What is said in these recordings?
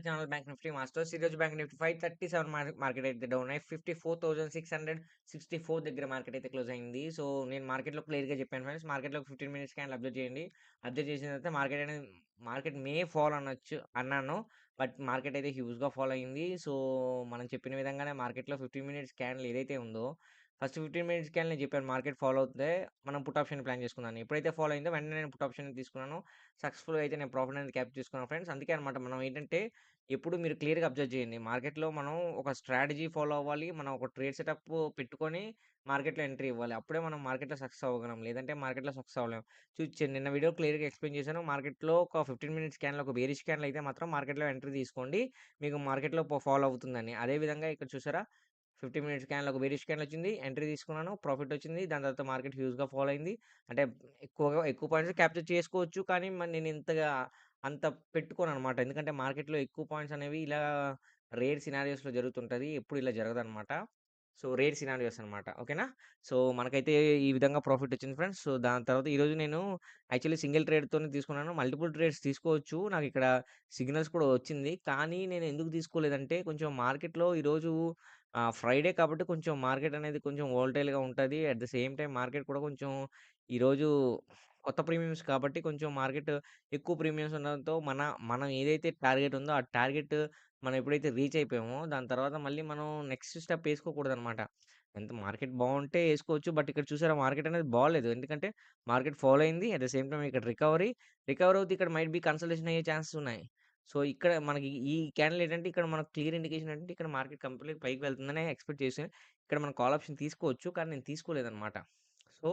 Channel bank Nifty masters. ఈరోజు bank Nifty 537 market అయితే down అయ్యి 54,664 దగ్గర మార్కెట్ అయితే క్లోజ్ అయింది. సో, నేను మార్కెట్‌లో క్లియర్‌గా చెప్పాను ఫ్రెండ్స్. మార్కెట్‌లో ఒక 15 మినిట్స్ క్యాండిల్ అబ్జర్వ్ చేయండి. అబ్జర్వ్ చేసిన తర్వాత మార్కెట్ మే ఫాల్ అనొచ్చు అన్నాను. బట్ మార్కెట్ అయితే హ్యూజ్‌గా ఫాల్ అయింది. సో, మనం చెప్పిన విధంగానే మార్కెట్‌లో 15 మినిట్స్ క్యాండిల్ ఏదైతే ఉందో, ఫస్ట్ 15 మినిట్స్ క్యాండిల్ నేను చెప్పాను మార్కెట్ ఫాలో అవుతే మనం పుట్ ఆప్షన్ ప్లాన్ చేసుకుందామని. ఎప్పుడైతే ఫాలో అయిందో వెంటనే నేను పుట్ ఆప్షన్ తీసుకున్నాను. సక్సెస్‌ఫుల్‌గా అయితే నేను ప్రాఫిట్ అనేది క్యాప్చర్ చేసుకున్నాను ఫ్రెండ్స్. అందుకే అనమాట మనం ఏంటంటే, ఎప్పుడు మీరు క్లియర్‌గా అబ్జర్వ్ చేయండి. మార్కెట్‌లో మనం ఒక స్ట్రాటజీ ఫాలో అవ్వాలి. మనం ఒక ట్రేడ్ సెటప్ పెట్టుకొని మార్కెట్‌లో ఎంట్రీ ఇవ్వాలి. అప్పుడే మనం మార్కెట్‌లో సక్సెస్ అవ్వగలం. లేదంటే మార్కెట్‌లో సక్సెస్ అవ్వలేం. నిన్న వీడియో క్లియర్‌గా ఎక్స్‌ప్లెయిన్ చేశాను. మార్కెట్‌లో ఒక 15 మినిట్స్ క్యాండిల్ ఒక బేరిష్ క్యాండిల్ అయితే మాత్రం మార్కెట్‌లో ఎంట్రీ తీసుకోండి. మీకు మార్కెట్‌లో ఫాలో అవుతుందని. అదే విధంగా ఇక్కడ చూసారా 15 మినిట్స్ క్యాండిల్ ఒక బేరిష్ క్యాండిల్ వచ్చింది. ఎంట్రీ తీసుకున్నాను. ప్రాఫిట్ వచ్చింది. దాని తర్వాత మార్కెట్ హ్యూజ్‌గా ఫాల్ అయింది. అంటే ఎక్కువ పాయింట్స్ క్యాప్చర్ చేసుకోవచ్చు. కానీ మరి నేను అంత పెట్టుకోననమాట. ఎందుకంటే మార్కెట్‌లో ఎక్కువ పాయింట్స్ అనేవి ఇలా రేర్ సినారియోస్‌లో జరుగుతుంటది. ఎప్పుడు ఇలా జరగదనమాట. సో, రేర్ సినారియోస్ అనమాట. ఓకేనా? సో, మనకైతే ఈ విధంగా ప్రాఫిట్ వచ్చింది ఫ్రెండ్స్. సో, దాని తర్వాత ఈరోజు నేను యాక్చువల్లీ సింగిల్ ట్రేడ్‌తోనే తీసుకున్నాను. మల్టిపుల్ ట్రేడ్స్ తీసుకోవచ్చు. నాకిక్కడ సిగ్నల్స్ కూడా వచ్చింది. కానీ నేను ఎందుకు తీసుకోలేదంటే కొంచెం మార్కెట్‌లో ఈరోజు ఫ్రైడే కాబట్టి కొంచెం మార్కెట్ అనేది కొంచెం వోలటైల్‌గా ఉంటది. At the same time market కూడా కొంచెం ఈరోజు కొత్త ప్రీమియమ్స్ కాబట్టి కొంచెం మార్కెట్ ఎక్కువ ప్రీమియమ్స్ ఉండడంతో మనం ఏదైతే టార్గెట్ ఉందో ఆ టార్గెట్ మనం ఎప్పుడైతే రీచ్ అయిపోయామో దాని తర్వాత మళ్ళీ మనం నెక్స్ట్ స్టెప్ ఏసుకోకూడదనమాట. ఎంత మార్కెట్ బావుంటే ఏసుకోవచ్చు. బట్ ఇక్కడ చూసారా మార్కెట్ అనేది బాలేదు. ఎందుకంటే మార్కెట్ ఫాలో అయింది. అట్ ద సేమ్ టైమ్ ఇక్కడ రికవర్ అవుతే ఇక్కడ మైట్ బి కన్సల్టేషన్ అయ్యే ఛాన్సెస్ ఉన్నాయి. సో, ఇక్కడ మనకి ఈ క్యాండిల్ ఏంటంటే ఇక్కడ మనకు క్లియర్ ఇండికేషన్ ఏంటంటే ఇక్కడ మార్కెట్ కంప్లీట్ పైకి వెళ్తుందనే ఎక్స్‌పెక్ట్ చేసి ఇక్కడ మనం కాల్ ఆప్షన్ తీసుకోవచ్చు. కానీ నేను తీసుకోలేదనమాట. సో,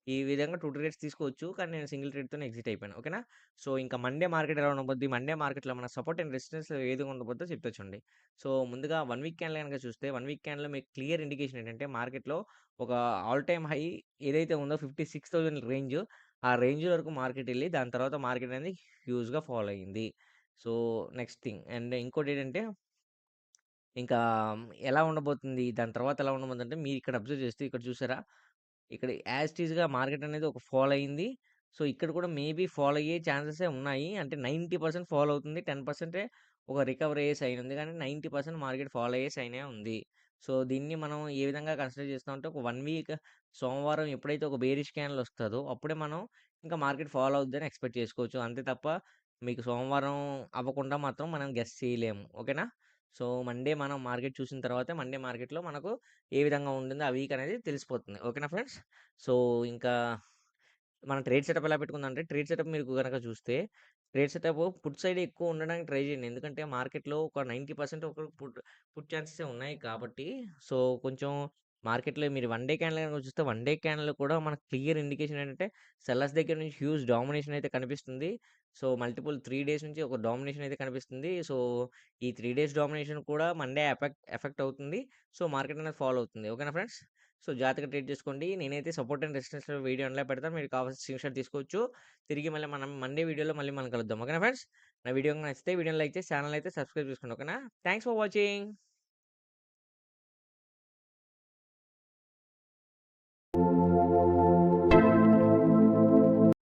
ఈ విధంగా 2 ట్రేడ్స్ తీసుకోవచ్చు. కానీ నేను సింగిల్ ట్రేడ్‌తోనే ఎగ్జిట్ అయిపోయాను. ఓకేనా? సో, ఇంకా మండే మార్కెట్ ఎలా ఉండబోద్ది? మండే మార్కెట్‌లో మన సపోర్ట్ అండ్ రెసిస్టెన్స్ ఏది ఉండబోద్దో చెప్తా చూడండి. సో, ముందుగా 1 వీక్ క్యాండిల్ గనక చూస్తే 1 వీక్ క్యాండిల్‌లో మీకు క్లియర్ ఇండికేషన్ ఏంటంటే మార్కెట్‌లో ఒక ఆల్ టైమ్ హై ఏదైతే ఉందో 56,000 రేంజ్ ఆ రేంజ్ వరకు మార్కెట్ ఎళ్లి దాని తర్వాత మార్కెట్ అనేది హ్యూజ్‌గా ఫాల్ అయింది. సో, నెక్స్ట్ థింగ్ అండ్ ఇంకోటేంటంటే ఇంకా ఎలా ఉండబోతుంది? దాని తర్వాత ఎలా ఉండబోతుందంటే మీరిక్కడ అబ్జర్వ్ చేస్తే ఇక్కడ చూసారా? ఇక్కడ యాజ్ ఇట్ ఈస్‌గా మార్కెట్ అనేది ఒక ఫాల్ అయింది. సో, ఇక్కడ కూడా మేబీ ఫాల్ అయ్యే ఛాన్సెసే ఉన్నాయి. అంటే 90% ఫాల్ అవుతుంది. 10% ఒక రికవరీ అయ్యే సైన్ ఉంది. కానీ 90% మార్కెట్ ఫాల్ అయ్యే సైనే ఉంది. సో, దీన్ని మనం ఏ విధంగా కన్సిడర్ చేస్తామంటే ఒక 1 వీక్ సోమవారం ఎప్పుడైతే ఒక బేరిష్ క్యాండిల్ వస్తదో అప్పుడే మనం ఇంకా మార్కెట్ ఫాలో అవుద్దని ఎక్స్‌పెక్ట్ చేసుకోవచ్చు. అంతే తప్ప మీకు సోమవారం అవ్వకుండా మాత్రం మనం గెస్ చేయలేము. ఓకేనా? సో, మండే మనం మార్కెట్ చూసిన తర్వాతే మండే మార్కెట్‌లో మనకు ఏ విధంగా ఉంటుందో ఆ వీక్ అనేది తెలిసిపోతుంది. ఓకేనా ఫ్రెండ్స్? సో, ఇంకా మనం ట్రేడ్ సెటప్ ఎలా పెట్టుకుందామంటే, ట్రేడ్ సెటప్ మీరు గనక చూస్తే, ట్రేడ్ సెటప్ పుట్ సైడ్ ఎక్కువ ఉండడానికి ట్రై చేయండి. ఎందుకంటే మార్కెట్‌లో ఒక 90% ఒక పుట్ ఛాన్సెసే ఉన్నాయి కాబట్టి, సో, కొంచెం మార్కెట్‌లో మీరు వన్ డే క్యాండిల్ గనక చూస్తే, వన్ డే క్యాండిల్‌లో కూడా మనకు క్లియర్ ఇండికేషన్ ఏంటంటే, సెల్లర్స్ దగ్గర నుంచి హ్యూజ్ డామినేషన్ అయితే కనిపిస్తుంది. సో, మల్టిపుల్ 3 డేస్ నుంచి ఒక డామినేషన్ అయితే కనిపిస్తుంది. సో, ఈ 3 డేస్ డామినేషన్ కూడా మండే ఎఫెక్ట్ అవుతుంది. సో, మార్కెట్ అనేది ఫాలో అవుతుంది. ఓకేనా ఫ్రెండ్స్? సో, జాగ్రత్తగా ట్రేడ్ చేసుకోండి. నేనైతే సపోర్ట్ అండ్ రెసిస్టెన్స్ వీడియో అందులో పెడతాను. మీరు కావాల్సిన స్క్రీన్‌షాట్ తీసుకోవచ్చు. తిరిగి మళ్ళీ మనం మండే వీడియోలో మళ్ళీ మనం కలుద్దాం. ఓకేనా ఫ్రెండ్స్? నా వీడియో గనుక నచ్చితే వీడియోని లైక్ చేసి ఛానెల్ అయితే సబ్స్క్రైబ్ చేసుకోండి. ఓకేనా? Thanks for watching.